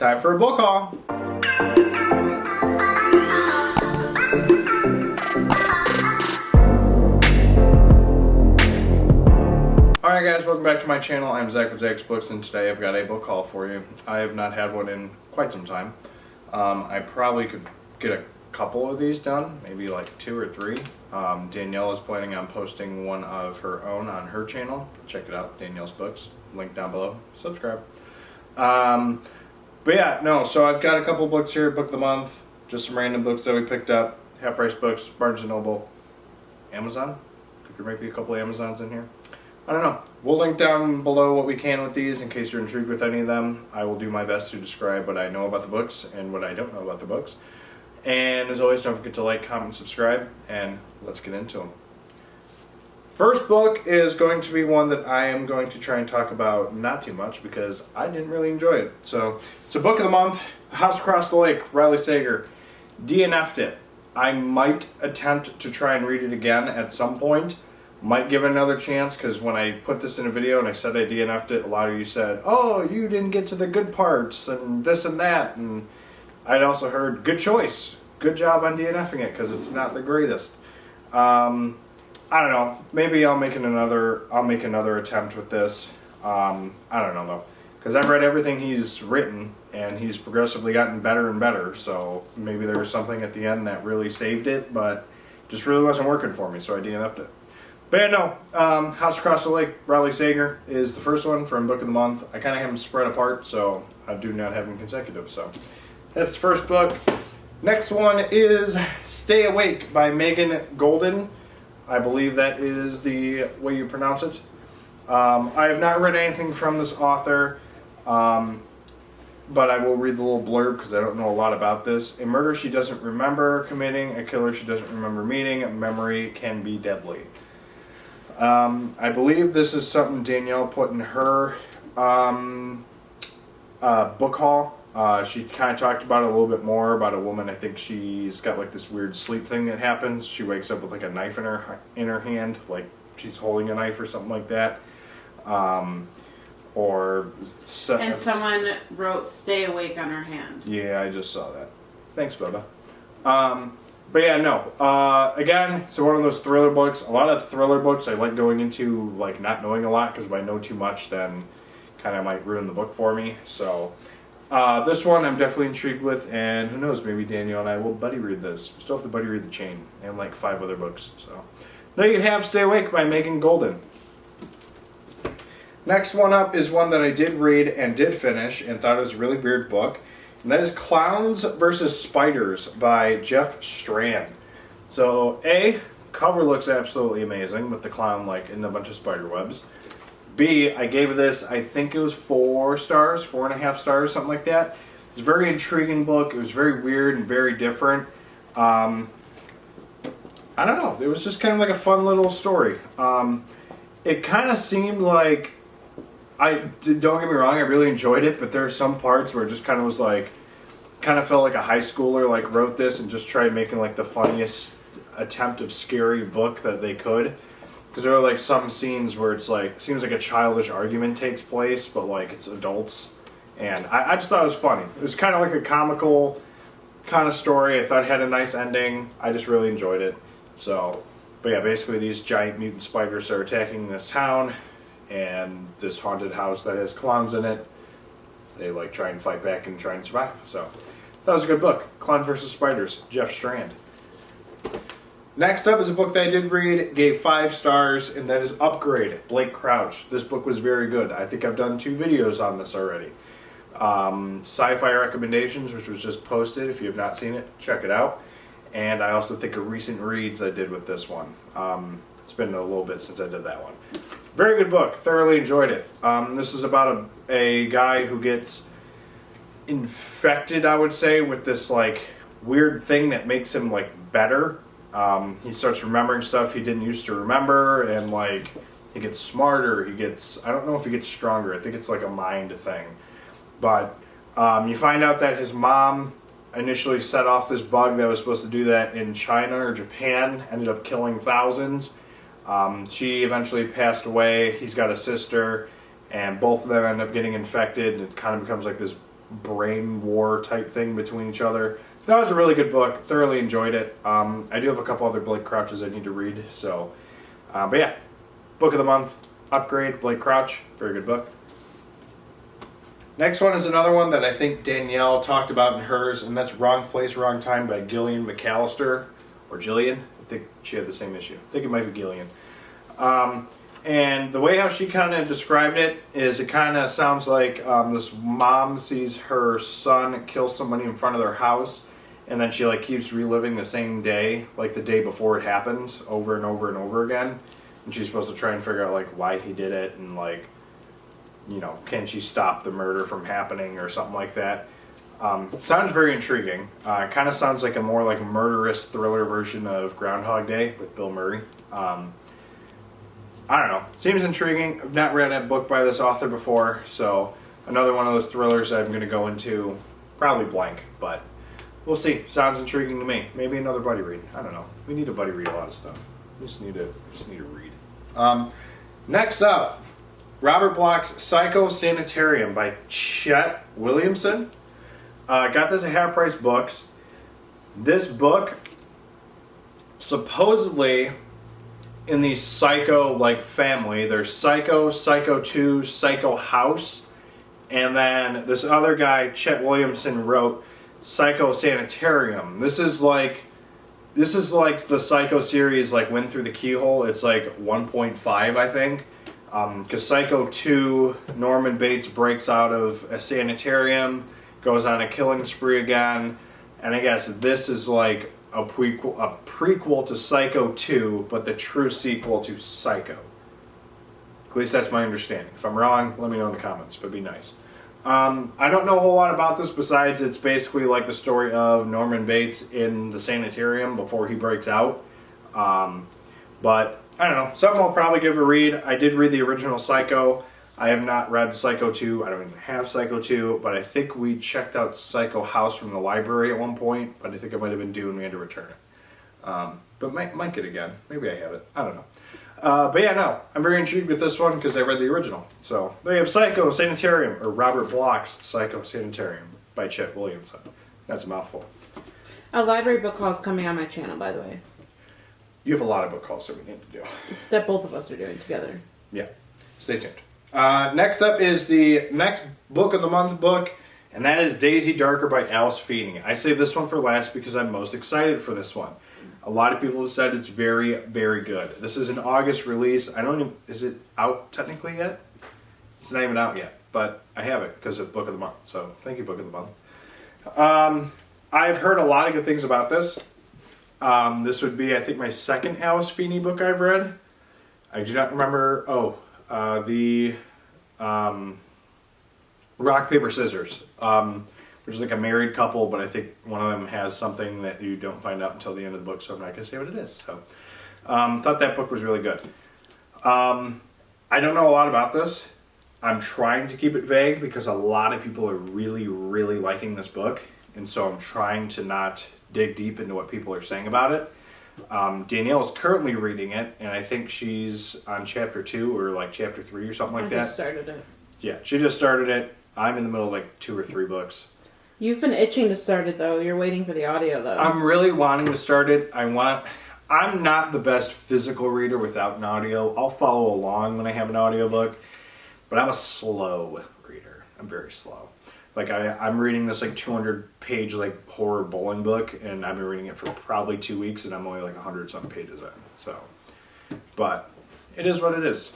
Time for a book haul. Alright guys, welcome back to my channel. I'm Zach with Zacks Books, and today I've got a book haul for you. I have not had one in quite some time. I probably could get a couple of these done, maybe like 2 or 3. Danielle is planning on posting one of her own on her channel. Check it out, Danielle's Books. Link down below. Subscribe. But yeah, no, so I've got a couple books here, book of the month, just some random books that we picked up, half price books, Barnes & Noble, Amazon. I think there might be a couple of Amazons in here. I don't know. We'll link down below what we can with these in case you're intrigued with any of them. I will do my best to describe what I know about the books and what I don't know about the books. And as always, don't forget to like, comment, subscribe, and let's get into them. First book is going to be one that I am going to try and talk about not too much because I didn't really enjoy it. So it's a book of the month, House Across the Lake, Riley Sager. DNF'd it. I might attempt to try and read it again at some point. Might give it another chance because when I put this in a video and I said I DNF'd it, a lot of you said, oh, you didn't get to the good parts and this and that. And I'd also heard, good choice. Good job on DNFing it because it's not the greatest. I don't know. Maybe I'll make another attempt with this. I don't know though, because I've read everything he's written, and he's progressively gotten better and better. So maybe there was something at the end that really saved it, but just really wasn't working for me, so I DNF'd it. But yeah, no. House Across the Lake, Riley Sager is the first one from Book of the Month. I kind of have them spread apart, so I do not have them consecutive. So that's the first book. Next one is Stay Awake by Megan Golden. I believe that is the way you pronounce it. I have not read anything from this author, but I will read the little blurb because I don't know a lot about this. A murder she doesn't remember committing, a killer she doesn't remember meeting, a memory can be deadly. I believe this is something Danielle put in her book haul. She kind of talked about it a little bit more about a woman. I think she's got like this weird sleep thing that happens. She wakes up with like a knife in her hand, like she's holding a knife or something like that. And someone wrote "Stay Awake" on her hand. Yeah, I just saw that. Thanks, Bubba. But yeah, no. Again, so one of those thriller books. A lot of thriller books I like going into like not knowing a lot because if I know too much, then kind of might ruin the book for me. So. This one I'm definitely intrigued with, and who knows, maybe Danielle and I will buddy read this. Still have to buddy read The Chain, and like 5 other books. So there you have Stay Awake by Megan Golden. Next one up is one that I did read and did finish, and thought it was a really weird book, and that is Clowns vs. Spiders by Jeff Strand. So cover looks absolutely amazing with the clown like in a bunch of spider webs. B, I gave this, I think it was 4 stars, 4.5 stars, something like that. It's a very intriguing book. It was very weird and very different. I don't know. It was just kind of like a fun little story. It kind of seemed like, don't get me wrong, I really enjoyed it, but there are some parts where it just kind of was like, kind of felt like a high schooler like wrote this and just tried making like the funniest attempt of scary book that they could. Because there are like some scenes where it's like, seems like a childish argument takes place, but like it's adults. And I just thought it was funny. It was kind of like a comical kind of story. I thought it had a nice ending. I just really enjoyed it. So, but yeah, basically these giant mutant spiders are attacking this town. And this haunted house that has clowns in it. They like try and fight back and try and survive. So, that was a good book. Clowns vs. Spiders, Jeff Strand. Next up is a book that I did read, gave 5 stars, and that is Upgrade, Blake Crouch. This book was very good. I think I've done 2 videos on this already. Sci-Fi Recommendations, which was just posted. If you have not seen it, check it out. And I also think of recent reads I did with this one. It's been a little bit since I did that one. Very good book. Thoroughly enjoyed it. This is about a guy who gets infected, I would say, with this like weird thing that makes him like better. He starts remembering stuff he didn't used to remember, and like he gets smarter. I don't know if he gets stronger. I think it's like a mind thing. But you find out that his mom initially set off this bug that was supposed to do that in China or Japan, ended up killing thousands. She eventually passed away. He's got a sister, and both of them end up getting infected, and it kind of becomes like this brain war type thing between each other. That was a really good book. Thoroughly enjoyed it. I do have a couple other Blake Crouches I need to read. So, but yeah, book of the month, Upgrade, Blake Crouch, very good book. Next one is another one that I think Danielle talked about in hers, and that's Wrong Place, Wrong Time by Gillian McAllister, or Jillian. I think she had the same issue. I think it might be Gillian. And the way how she kind of described it is it kind of sounds like this mom sees her son kill somebody in front of their house, and then she like keeps reliving the same day, like the day before it happens, over and over and over again. And she's supposed to try and figure out like why he did it, and like, you know, can she stop the murder from happening or something like that. Sounds very intriguing. Kind of sounds like a more like murderous thriller version of Groundhog Day with Bill Murray. I don't know. Seems intriguing. I've not read a book by this author before, so another one of those thrillers I'm going to go into probably blank, but we'll see. Sounds intriguing to me. Maybe another buddy read. I don't know. We need to buddy read a lot of stuff. We just need to read. Next up, Robert Bloch's Psycho Sanitarium by Chet Williamson. Got this at Half Price Books. This book supposedly in the Psycho like family. There's Psycho, Psycho 2, Psycho House, and then this other guy, Chet Williamson, wrote Psycho Sanitarium. This is like the Psycho series like went through the keyhole. It's like 1.5, I think. Because Psycho 2, Norman Bates breaks out of a sanitarium, goes on a killing spree again, and I guess this is like a prequel to Psycho 2, but the true sequel to Psycho. At least that's my understanding. If I'm wrong, let me know in the comments, but be nice. I don't know a whole lot about this besides it's basically like the story of Norman Bates in the sanitarium before he breaks out. But I don't know. Something I'll probably give a read. I did read the original Psycho. I have not read Psycho 2. I don't even have Psycho 2, but I think we checked out Psycho House from the library at one point, but I think it might have been due and we had to return it. But might get again. Maybe I have it. I don't know. But yeah, no. I'm very intrigued with this one because I read the original. So they have Psycho Sanitarium, or Robert Bloch's Psycho Sanitarium by Chet Williamson. That's a mouthful. A library book haul is coming on my channel, by the way. You have a lot of book hauls that we need to do. That both of us are doing together. Yeah. Stay tuned. Next up is the next book of the month book, and that is Daisy Darker by Alice Feeney. I saved this one for last because I'm most excited for this one. A lot of people have said it's very, very good. This is an August release. I don't even, is it out technically yet? It's not even out yet, but I have it because of Book of the Month. So thank you, Book of the Month. I've heard a lot of good things about this. This would be, I think, my second Alice Feeney book I've read. I do not remember. The Rock, Paper, Scissors, which is like a married couple, but I think one of them has something that you don't find out until the end of the book, so I'm not going to say what it is. So, thought that book was really good. I don't know a lot about this. I'm trying to keep it vague because a lot of people are really, really liking this book, and so I'm trying to not dig deep into what people are saying about it. Danielle is currently reading it, and I think she's on chapter 2 or like chapter 3 or something like that. I just started it. Yeah, she just started it. I'm in the middle of like 2 or 3 books. You've been itching to start it, though. You're waiting for the audio, though. I'm really wanting to start it. I'm not the best physical reader without an audio. I'll follow along when I have an audiobook, but I'm a slow reader. I'm very slow. Like I'm reading this like 200-page like horror bowling book, and I've been reading it for probably 2 weeks, and I'm only like 100-something pages in. So, but it is what it is.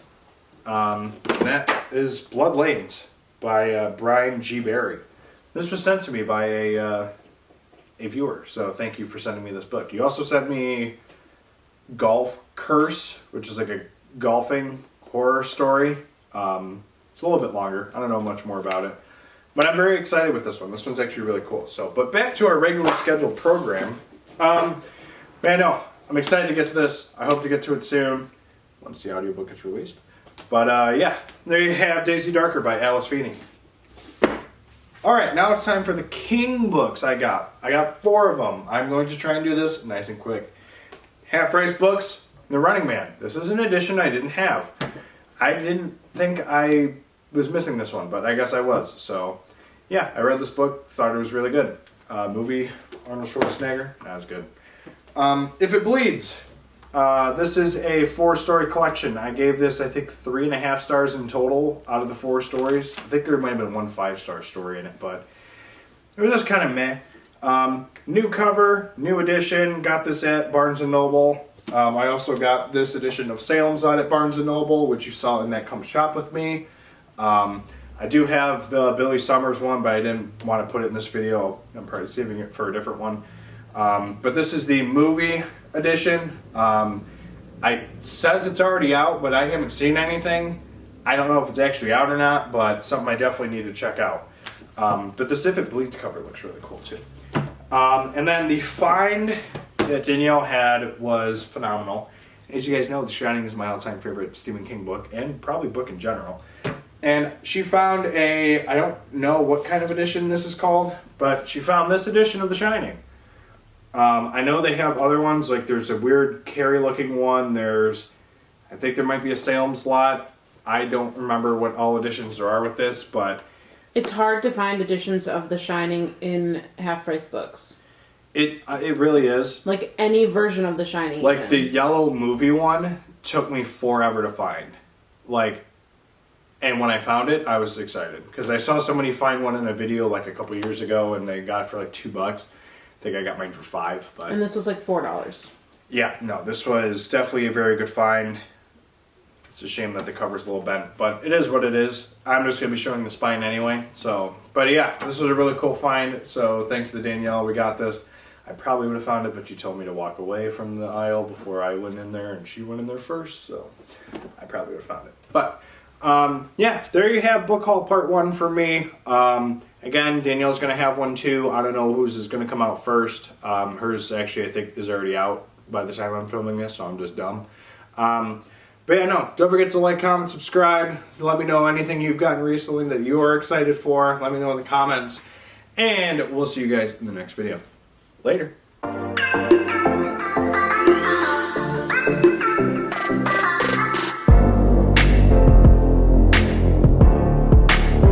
And that is Blood Lanes by Brian G. Berry. This was sent to me by a viewer, so thank you for sending me this book. You also sent me Golf Curse, which is like a golfing horror story. It's a little bit longer. I don't know much more about it. But I'm very excited with this one. This one's actually really cool. So, but back to our regularly scheduled program. Man, no, I'm excited to get to this. I hope to get to it soon once the audiobook is released. But yeah, there you have Daisy Darker by Alice Feeney. All right, now it's time for the King books I got 4 of them. I'm going to try and do this nice and quick. Half Price Books, The Running Man. This is an edition I didn't have. I didn't think I was missing this one, but I guess I was. So yeah, I read this book, thought it was really good. Movie, Arnold Schwarzenegger, that was good. If It Bleeds. This is a 4-story collection. I gave this, I think, 3.5 stars in total out of the 4 stories. I think there might have been 1 5-star story in it, but it was just kind of meh. New cover, new edition. Got this at Barnes & Noble. I also got this edition of Salem's Lot at Barnes & Noble, which you saw in that Come Shop With Me. I do have the Billy Summers one, but I didn't want to put it in this video. I'm probably saving it for a different one. But this is the movie edition. It says it's already out, but I haven't seen anything. I don't know if it's actually out or not, but something I definitely need to check out. But this If It Bleeds cover looks really cool too. And then the find that Danielle had was phenomenal. As you guys know, The Shining is my all-time favorite Stephen King book, and probably book in general. And she found I don't know what kind of edition this is called, but she found this edition of The Shining. I know they have other ones, like there's a weird Carrie-looking one, I think there might be a Salem's Lot. I don't remember what all editions there are with this, but... It's hard to find editions of The Shining in half-price books. It really is. Like any version of The Shining. Like even. the yellow movie one took me forever to find. And when I found it, I was excited. Because I saw somebody find one in a video like a couple years ago and they got it for like $2. I think I got mine for $5. But and this was like $4. yeah, no, this was definitely a very good find. It's a shame that the cover's a little bent, but it is what it is. I'm just going to be showing the spine anyway. But yeah, this was a really cool find. So thanks to Danielle, we got this. I probably would have found it, but you told me to walk away from the aisle before I went in there, and she went in there first, so I probably would have found it. But yeah, there you have book haul part 1 for me. Again, Danielle's going to have one too. I don't know whose is going to come out first. Hers actually, I think, is already out by the time I'm filming this, so I'm just dumb. But yeah, no, don't forget to like, comment, subscribe. Let me know anything you've gotten recently that you are excited for. Let me know in the comments. And we'll see you guys in the next video. Later.